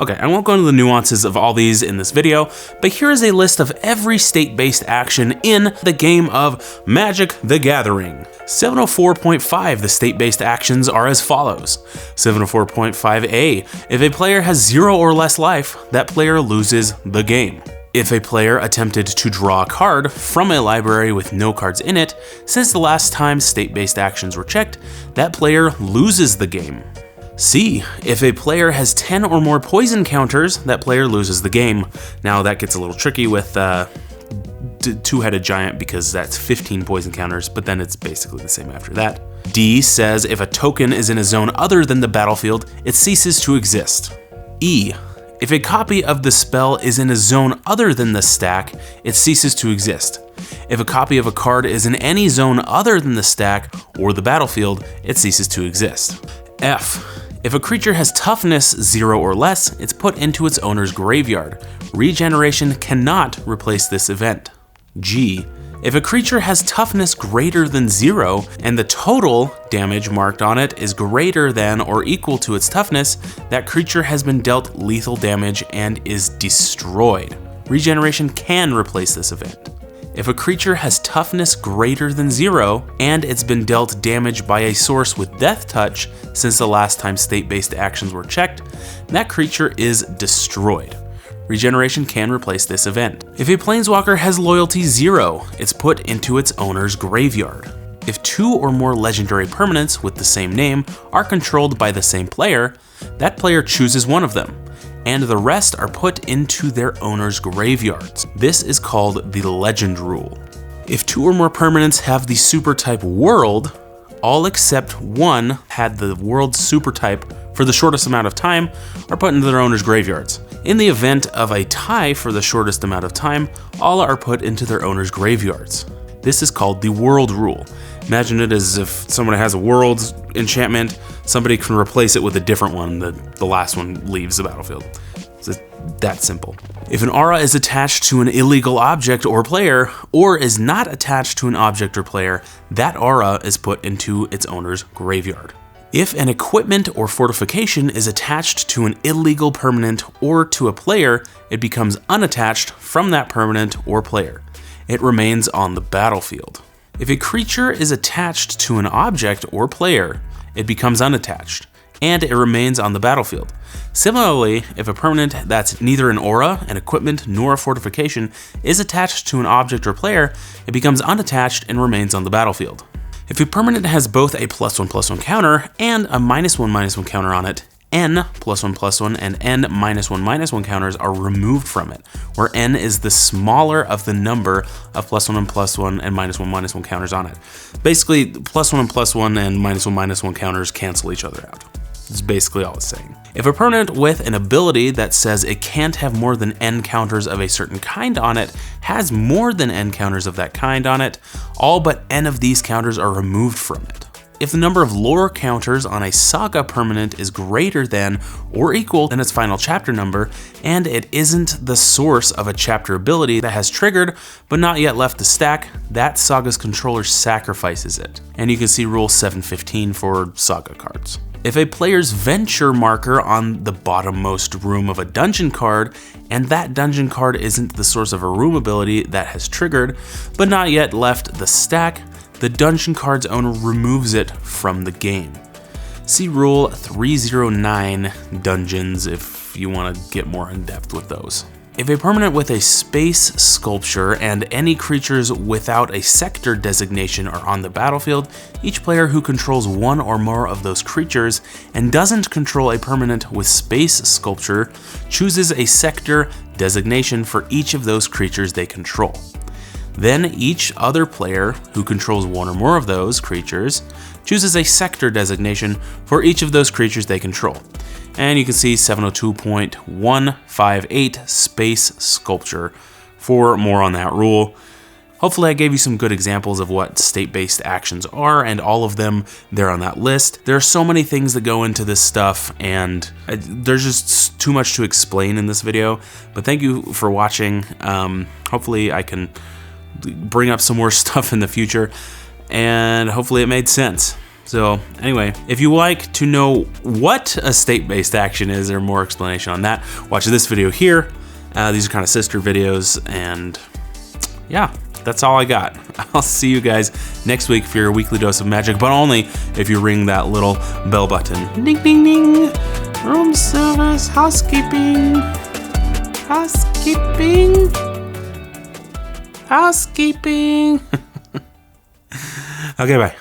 Okay, I won't go into the nuances of all these in this video, but here is a list of every state-based action in the game of Magic the Gathering. 704.5, the state-based actions are as follows. 704.5a, if a player has 0 or less life, that player loses the game. If a player attempted to draw a card from a library with no cards in it, since the last time state-based actions were checked, that player loses the game. C, if a player has 10 or more poison counters, that player loses the game. Now that gets a little tricky with two-headed giant because that's 15 poison counters, but then it's basically the same after that. D says if a token is in a zone other than the battlefield, it ceases to exist. E, if a copy of the spell is in a zone other than the stack, it ceases to exist. If a copy of a card is in any zone other than the stack or the battlefield, it ceases to exist. F, if a creature has toughness 0 or less, it's put into its owner's graveyard. Regeneration cannot replace this event. G, if a creature has toughness greater than 0 and the total damage marked on it is greater than or equal to its toughness, that creature has been dealt lethal damage and is destroyed. Regeneration can replace this event. If a creature has toughness greater than 0 and it's been dealt damage by a source with death touch since the last time state-based actions were checked, that creature is destroyed. Regeneration can replace this event. If a planeswalker has loyalty 0, it's put into its owner's graveyard. If 2 or more legendary permanents with the same name are controlled by the same player, that player chooses one of them, and the rest are put into their owner's graveyards. This is called the legend rule. If 2 or more permanents have the super type world, all except one had the world super type for the shortest amount of time are put into their owner's graveyards. In the event of a tie for the shortest amount of time, all are put into their owner's graveyards. This is called the world rule. Imagine it as if someone has a world enchantment, somebody can replace it with a different one, the last one leaves the battlefield. It's that simple. If an aura is attached to an illegal object or player, or is not attached to an object or player, that aura is put into its owner's graveyard. If an equipment or fortification is attached to an illegal permanent or to a player, it becomes unattached from that permanent or player. It remains on the battlefield. If a creature is attached to an object or player, it becomes unattached, and it remains on the battlefield. Similarly, if a permanent that's neither an aura, an equipment, nor a fortification is attached to an object or player, it becomes unattached and remains on the battlefield. If a permanent has both a +1/+1 counter and a -1/-1 counter on it, N +1/+1 and N -1/-1 counters are removed from it, where N is the smaller of the number of +1 and +1 and -1/-1 counters on it. Basically, +1 and +1 and -1/-1 counters cancel each other out. That's basically all it's saying. If a permanent with an ability that says it can't have more than N counters of a certain kind on it has more than N counters of that kind on it, all but N of these counters are removed from it. If the number of lore counters on a saga permanent is greater than or equal than its final chapter number, and it isn't the source of a chapter ability that has triggered but not yet left the stack, that saga's controller sacrifices it. And you can see rule 715 for saga cards. If a player's venture marker on the bottommost room of a dungeon card, and that dungeon card isn't the source of a room ability that has triggered, but not yet left the stack, the dungeon card's owner removes it from the game. See rule 309 dungeons if you want to get more in depth with those. If a permanent with a space sculpture and any creatures without a sector designation are on the battlefield, each player who controls one or more of those creatures and doesn't control a permanent with space sculpture chooses a sector designation for each of those creatures they control. Then each other player who controls one or more of those creatures chooses a sector designation for each of those creatures they control. And you can see 702.158 space sculpture for more on that rule. Hopefully I gave you some good examples of what state-based actions are, and all of them, they're on that list. There are so many things that go into this stuff, and there's just too much to explain in this video. But thank you for watching. Hopefully I can bring up some more stuff in the future, and hopefully it made sense. So anyway, if you like to know what a state-based action is or more explanation on that, watch this video here. These are kind of sister videos, and yeah, that's all I got. I'll see you guys next week for your weekly dose of magic, but only if you ring that little bell button. Ding, ding, ding. Room service, housekeeping. Housekeeping. Housekeeping. Okay, bye.